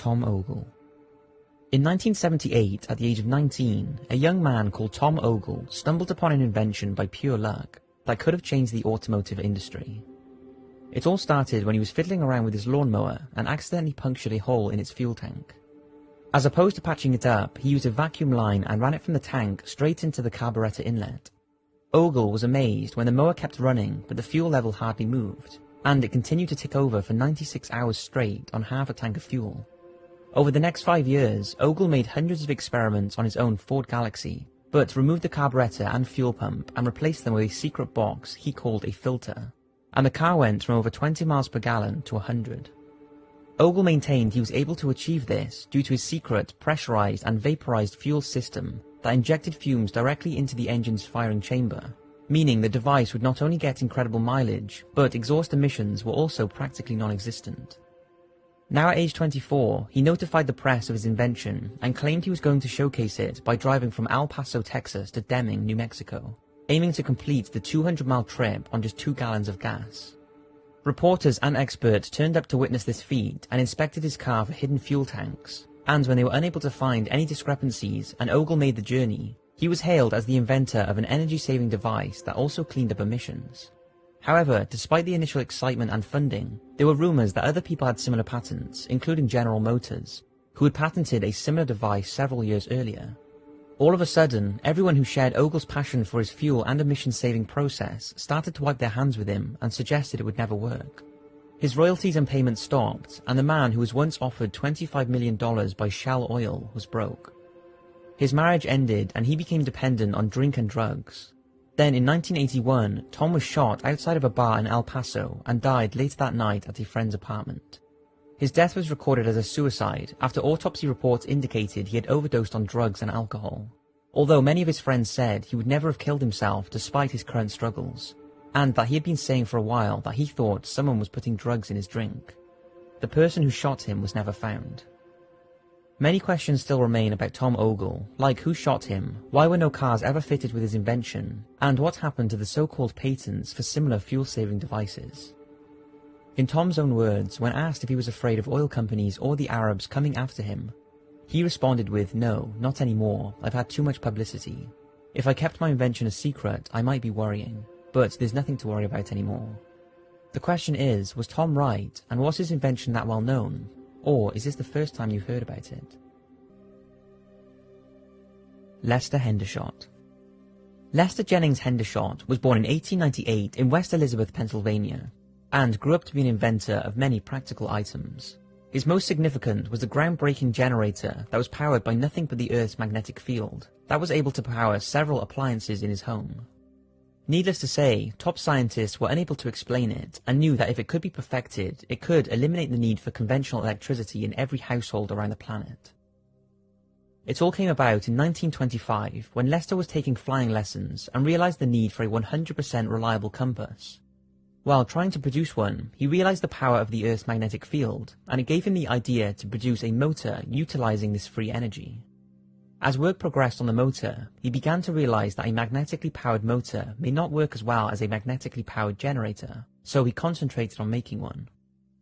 Tom Ogle. In 1978, at the age of 19, a young man called Tom Ogle stumbled upon an invention by pure luck that could have changed the automotive industry. It all started when he was fiddling around with his lawnmower and accidentally punctured a hole in its fuel tank. As opposed to patching it up, he used a vacuum line and ran it from the tank straight into the carburetor inlet. Ogle was amazed when the mower kept running but the fuel level hardly moved, and it continued to tick over for 96 hours straight on half a tank of fuel. Over the next 5 years, Ogle made hundreds of experiments on his own Ford Galaxy, but removed the carburetor and fuel pump and replaced them with a secret box he called a filter, and the car went from over 20 miles per gallon to 100. Ogle maintained he was able to achieve this due to his secret pressurized and vaporized fuel system that injected fumes directly into the engine's firing chamber, meaning the device would not only get incredible mileage, but exhaust emissions were also practically non-existent. Now at age 24, he notified the press of his invention and claimed he was going to showcase it by driving from El Paso, Texas to Deming, New Mexico, aiming to complete the 200-mile trip on just 2 gallons of gas. Reporters and experts turned up to witness this feat and inspected his car for hidden fuel tanks, and when they were unable to find any discrepancies and Ogle made the journey, he was hailed as the inventor of an energy-saving device that also cleaned up emissions. However, despite the initial excitement and funding, there were rumors that other people had similar patents, including General Motors, who had patented a similar device several years earlier. All of a sudden, everyone who shared Ogle's passion for his fuel and emission-saving process started to wipe their hands with him and suggested it would never work. His royalties and payments stopped, and the man who was once offered $25 million by Shell Oil was broke. His marriage ended and he became dependent on drink and drugs. Then in 1981, Tom was shot outside of a bar in El Paso and died later that night at a friend's apartment. His death was recorded as a suicide after autopsy reports indicated he had overdosed on drugs and alcohol, although many of his friends said he would never have killed himself despite his current struggles, and that he had been saying for a while that he thought someone was putting drugs in his drink. The person who shot him was never found. Many questions still remain about Tom Ogle, like who shot him, why were no cars ever fitted with his invention, and what happened to the so-called patents for similar fuel-saving devices. In Tom's own words, when asked if he was afraid of oil companies or the Arabs coming after him, he responded with, "No, not anymore, I've had too much publicity. If I kept my invention a secret, I might be worrying, but there's nothing to worry about anymore." The question is, was Tom right, and was his invention that well known? Or is this the first time you've heard about it? Lester Hendershot. Lester Jennings Hendershot was born in 1898 in West Elizabeth, Pennsylvania, and grew up to be an inventor of many practical items. His most significant was the groundbreaking generator that was powered by nothing but the Earth's magnetic field, that was able to power several appliances in his home. Needless to say, top scientists were unable to explain it, and knew that if it could be perfected, it could eliminate the need for conventional electricity in every household around the planet. It all came about in 1925, when Lester was taking flying lessons and realized the need for a 100% reliable compass. While trying to produce one, he realized the power of the Earth's magnetic field, and it gave him the idea to produce a motor utilizing this free energy. As work progressed on the motor, he began to realize that a magnetically powered motor may not work as well as a magnetically powered generator, so he concentrated on making one.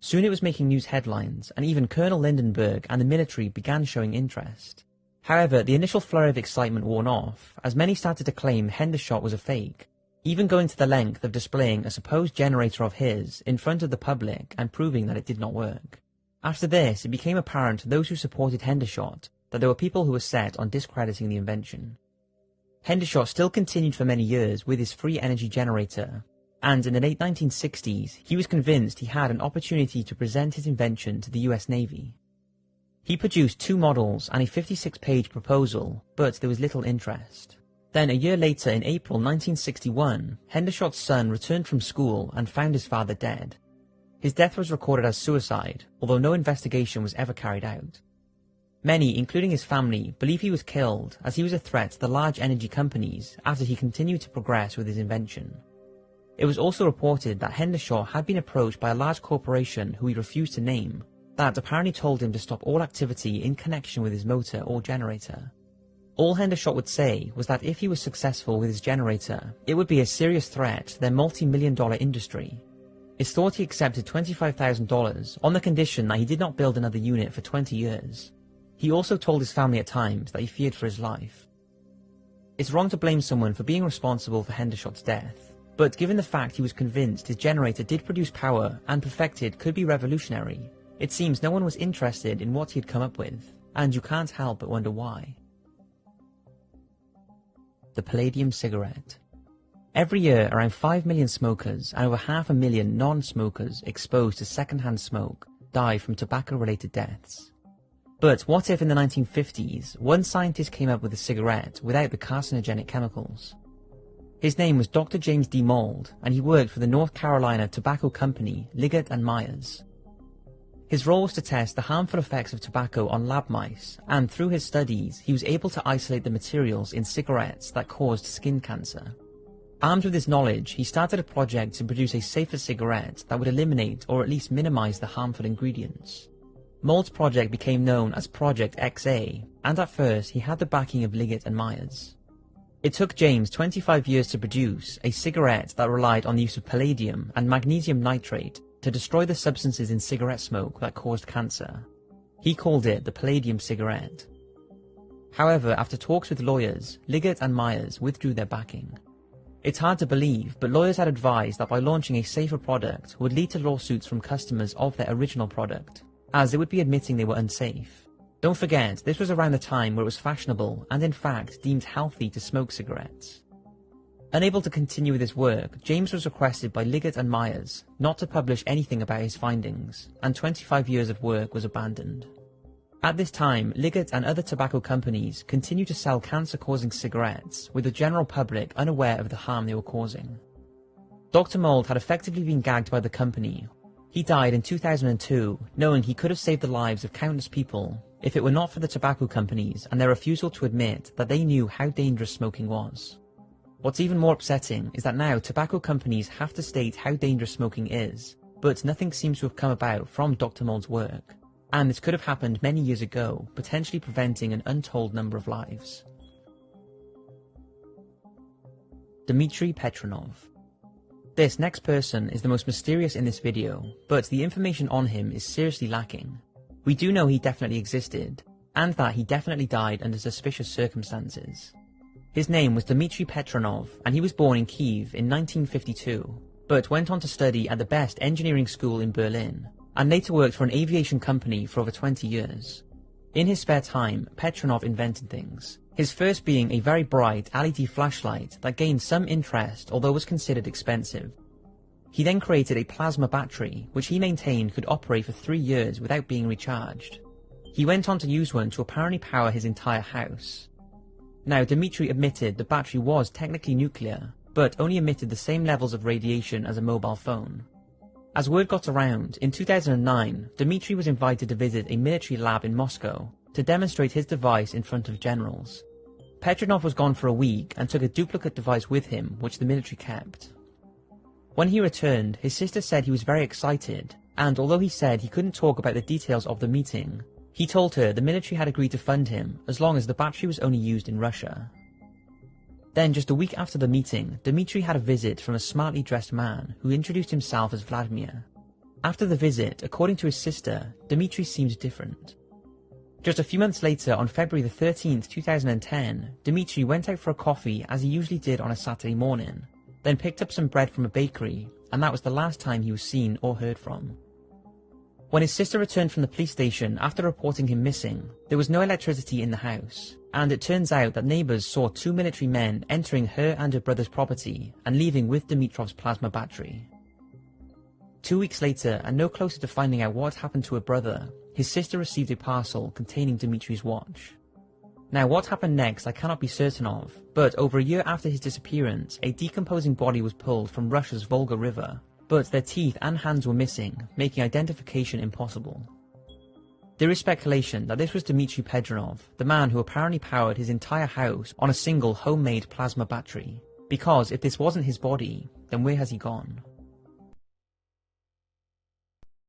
Soon it was making news headlines, and even Colonel Lindenberg and the military began showing interest. However, the initial flurry of excitement worn off, as many started to claim Hendershot was a fake, even going to the length of displaying a supposed generator of his in front of the public and proving that it did not work. After this, it became apparent to those who supported Hendershot that there were people who were set on discrediting the invention. Hendershot still continued for many years with his free energy generator, and in the late 1960s, he was convinced he had an opportunity to present his invention to the US Navy. He produced 2 models and a 56-page proposal, but there was little interest. Then a year later, in April 1961, Hendershot's son returned from school and found his father dead. His death was recorded as suicide, although no investigation was ever carried out. Many, including his family, believe he was killed as he was a threat to the large energy companies after he continued to progress with his invention. It was also reported that Hendershot had been approached by a large corporation who he refused to name, that apparently told him to stop all activity in connection with his motor or generator. All Hendershot would say was that if he was successful with his generator, it would be a serious threat to their multi-million-dollar industry. It's thought he accepted $25,000 on the condition that he did not build another unit for 20 years. He also told his family at times that he feared for his life. It's wrong to blame someone for being responsible for Hendershot's death, but given the fact he was convinced his generator did produce power and perfected could be revolutionary, it seems no one was interested in what he had come up with, and you can't help but wonder why. The Palladium cigarette. Every year, around 5 million smokers and over 500,000 non-smokers exposed to second-hand smoke die from tobacco-related deaths. But what if in the 1950s, one scientist came up with a cigarette without the carcinogenic chemicals? His name was Dr. James D. Mould, and he worked for the North Carolina tobacco company Liggett and Myers. His role was to test the harmful effects of tobacco on lab mice, and through his studies, he was able to isolate the materials in cigarettes that caused skin cancer. Armed with this knowledge, he started a project to produce a safer cigarette that would eliminate or at least minimize the harmful ingredients. Mould's project became known as Project XA, and at first he had the backing of Liggett and Myers. It took James 25 years to produce a cigarette that relied on the use of palladium and magnesium nitrate to destroy the substances in cigarette smoke that caused cancer. He called it the Palladium cigarette. However, after talks with lawyers, Liggett and Myers withdrew their backing. It's hard to believe, but lawyers had advised that by launching a safer product would lead to lawsuits from customers of their original product, as it would be admitting they were unsafe. Don't forget, this was around the time where it was fashionable and in fact deemed healthy to smoke cigarettes. Unable to continue with his work, James was requested by Liggett and Myers not to publish anything about his findings, and 25 years of work was abandoned. At this time, Liggett and other tobacco companies continued to sell cancer-causing cigarettes, with the general public unaware of the harm they were causing. Dr. Mould had effectively been gagged by the company. He died in 2002, knowing he could have saved the lives of countless people if it were not for the tobacco companies and their refusal to admit that they knew how dangerous smoking was. What's even more upsetting is that now tobacco companies have to state how dangerous smoking is, but nothing seems to have come about from Dr. Mould's work. And this could have happened many years ago, potentially preventing an untold number of lives. Dmitry Petronov. This next person is the most mysterious in this video, but the information on him is seriously lacking. We do know he definitely existed, and that he definitely died under suspicious circumstances. His name was Dmitry Petronov, and he was born in Kiev in 1952, but went on to study at the best engineering school in Berlin, and later worked for an aviation company for over 20 years. In his spare time, Petronov invented things, his first being a very bright LED flashlight that gained some interest although was considered expensive. He then created a plasma battery, which he maintained could operate for 3 years without being recharged. He went on to use one to apparently power his entire house. Now, Dmitry admitted the battery was technically nuclear, but only emitted the same levels of radiation as a mobile phone. As word got around, in 2009, Dmitry was invited to visit a military lab in Moscow to demonstrate his device in front of generals. Petronov was gone for a week and took a duplicate device with him, which the military kept. When he returned, his sister said he was very excited, and although he said he couldn't talk about the details of the meeting, he told her the military had agreed to fund him as long as the battery was only used in Russia. Then, just a week after the meeting, Dmitry had a visit from a smartly dressed man who introduced himself as Vladimir. After the visit, according to his sister, Dmitry seemed different. Just a few months later, on February 13th, 2010, Dmitry went out for a coffee as he usually did on a Saturday morning, then picked up some bread from a bakery, and that was the last time he was seen or heard from. When his sister returned from the police station after reporting him missing, there was no electricity in the house, and it turns out that neighbours saw 2 military men entering her and her brother's property and leaving with Dmitrov's plasma battery. 2 weeks later, and no closer to finding out what happened to her brother, his sister received a parcel containing Dmitry's watch. Now, what happened next I cannot be certain of, but over a year after his disappearance, a decomposing body was pulled from Russia's Volga River, but their teeth and hands were missing, making identification impossible. There is speculation that this was Dmitry Petronov, the man who apparently powered his entire house on a single homemade plasma battery, because if this wasn't his body, then where has he gone?